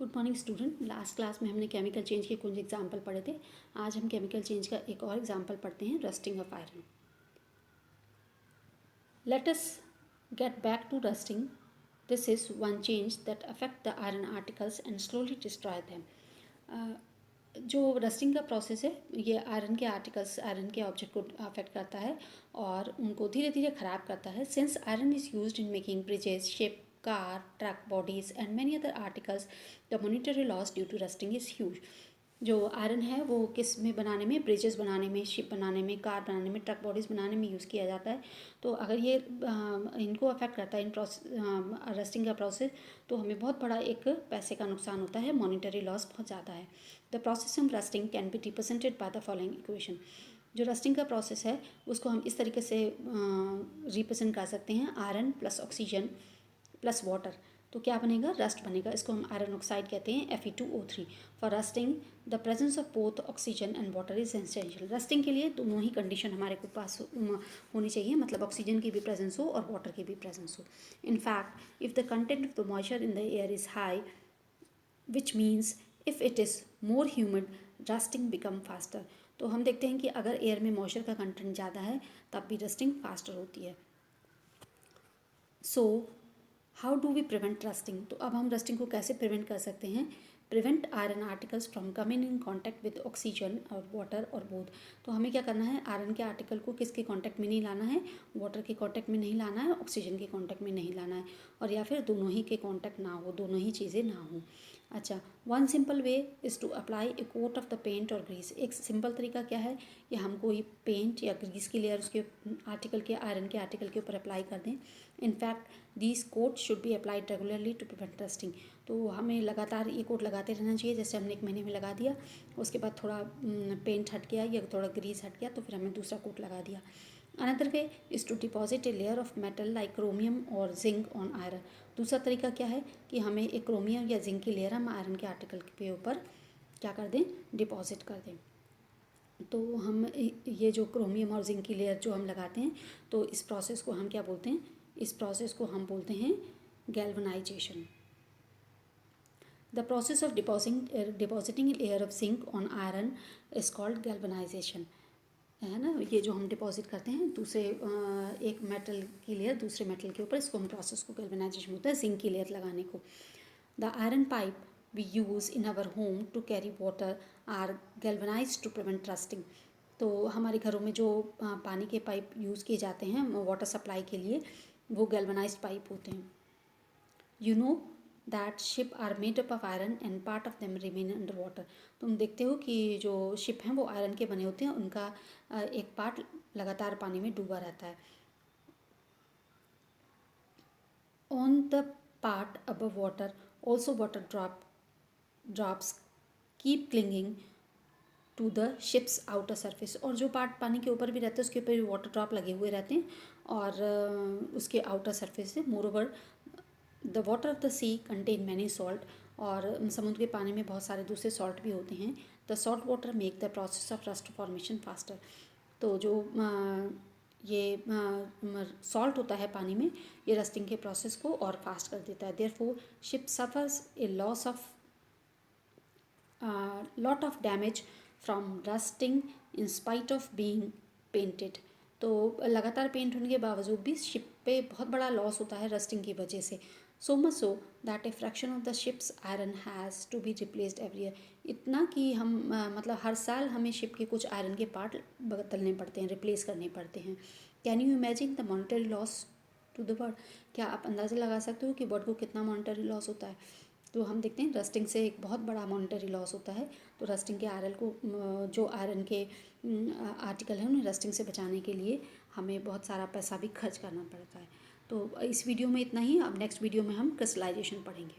Good morning student. Last class में हमने chemical change के कुछ एग्जाम्पल पढ़े थे। आज हम केमिकल चेंज का एक और एग्जाम्पल पढ़ते हैं, rusting of iron. Let us get back to rusting. This is one change that affect the iron articles and slowly destroy them. जो रस्टिंग का प्रोसेस है, ये आयरन के आर्टिकल्स, आयरन के ऑब्जेक्ट को अफेक्ट करता है और उनको धीरे धीरे ख़राब करता है। Since iron is used in making bridges, ship, car, truck bodies and many other articles, the monetary loss due to rusting is huge. जो आयरन है वो किस में बनाने में, ब्रिजेस बनाने में, शिप बनाने में, कार बनाने में, ट्रक बॉडीज़ बनाने में यूज़ किया जाता है। तो अगर ये इनको अफेक्ट करता है, इन रस्टिंग का प्रोसेस, तो हमें बहुत बड़ा एक पैसे का नुकसान होता है, मॉनिटरी लॉस बहुत ज़्यादा है। The process of rusting can be represented by the following equation. जो रस्टिंग का प्रोसेस है उसको हम इस तरीके से रिप्रेजेंट कर सकते हैं, iron plus oxygen plus water. तो क्या बनेगा, रस्ट बनेगा। इसको हम आयरन ऑक्साइड कहते हैं, Fe2O3। For rusting the presence of both oxygen and water is essential. Rusting के लिए दोनों ही कंडीशन हमारे को पास होनी चाहिए, मतलब ऑक्सीजन की भी प्रेजेंस हो और वाटर की भी प्रेजेंस हो। In fact if the content of the moisture in the air is high, which means if it is more humid, rusting become faster. तो हम देखते हैं कि अगर एयर में मॉइस्चर का कंटेंट ज़्यादा है तब भी रस्टिंग फास्टर होती है। So how do we prevent rusting? तो अब हम रस्टिंग को कैसे प्रिवेंट कर सकते हैं? Prevent iron articles from coming in contact with oxygen और वाटर और बोथ। तो हमें क्या करना है, आयरन के आर्टिकल को किसके कॉन्टैक्ट में नहीं लाना है, वाटर के कॉन्टैक्ट में नहीं लाना है, ऑक्सीजन के कॉन्टैक्ट में नहीं लाना है, और या फिर दोनों ही के कॉन्टैक्ट ना हो, दोनों ही चीज़ें ना हो। अच्छा, one simple way is to apply a coat of the paint और ग्रीस। एक सिंपल तरीका क्या है कि हम कोई पेंट या ग्रीस की लेयर उसके आर्टिकल के, आयरन के आर्टिकल के ऊपर अप्लाई कर दें। In fact these coat should be applied regularly to prevent rusting. तो हमें लगातार ये कोट लगाते रहना चाहिए। जैसे हमने एक महीने में लगा दिया, उसके बाद थोड़ा पेंट हट गया या थोड़ा ग्रीस हट गया तो फिर हमने दूसरा कोट लगा दिया। Another way is to deposit a layer of metal like chromium और जिंक ऑन आयरन। दूसरा तरीका क्या है कि हमें एक क्रोमियम या जिंक की लेयर हम आयरन के आर्टिकल के ऊपर क्या कर दें, डिपॉजिट कर दें। तो हम ये जो क्रोमियम और जिंक की लेयर जो हम लगाते हैं, तो इस प्रोसेस को हम क्या बोलते हैं, इस प्रोसेस को हम बोलते हैं galvanization. The process of depositing layer of zinc on iron is called galvanization, है ना। ये जो हम डिपॉजिट करते हैं दूसरे एक मेटल की लेयर दूसरे मेटल के ऊपर, इसको हम प्रोसेस को गैल्वनाइजेशन होता है, जिंक की लेयर लगाने को। The iron pipe we use in our home to carry water are galvanized to prevent rusting. तो हमारे घरों में जो पानी के पाइप यूज़ किए जाते हैं वाटर सप्लाई के लिए, वो गैल्वनाइज्ड पाइप होते हैं। You know that ship are made up of iron and part of them remain under water. तुम देखते हो कि जो शिप हैं वो आयरन के बने होते हैं, उनका एक पार्ट लगातार पानी में डूबा रहता है। On the part above water also water drops keep clinging to the ship's outer surface. और जो पार्ट पानी के ऊपर भी रहता है उसके ऊपर भी वाटर ड्रॉप लगे हुए रहते हैं और उसके आउटर सरफेस से। Moreover the water of the sea contain many salt. और समुद्र के पानी में बहुत सारे दूसरे सॉल्ट भी होते हैं। The salt water make the process of rust formation faster. तो जो ये सॉल्ट होता है पानी में, ये रस्टिंग के प्रोसेस को और फास्ट कर देता है। Therefore ship suffers A loss of lot of damage from rusting in spite of being painted. तो लगातार पेंट होने के बावजूद भी शिप पे बहुत बड़ा लॉस होता है रस्टिंग की वजह से। So much so that a fraction of the ship's iron has to be replaced every year. इतना कि हम मतलब हर साल हमें शिप के कुछ आयरन के पार्ट बदलने पड़ते हैं, रिप्लेस करने पड़ते हैं। Can you imagine the monetary loss to the world? क्या आप अंदाज़ा लगा सकते हो कि वर्ल्ड को कितना मॉनिटरी लॉस होता है? तो हम देखते हैं रस्टिंग से एक बहुत बड़ा मॉनिटरी लॉस होता है। तो रस्टिंग के आयरन को, जो आयरन के आर्टिकल हैं उन्हें रस्टिंग से बचाने के लिए हमें बहुत सारा पैसा भी खर्च करना पड़ता है। तो इस वीडियो में इतना ही। अब नेक्स्ट वीडियो में हम क्रिस्टलाइजेशन पढ़ेंगे।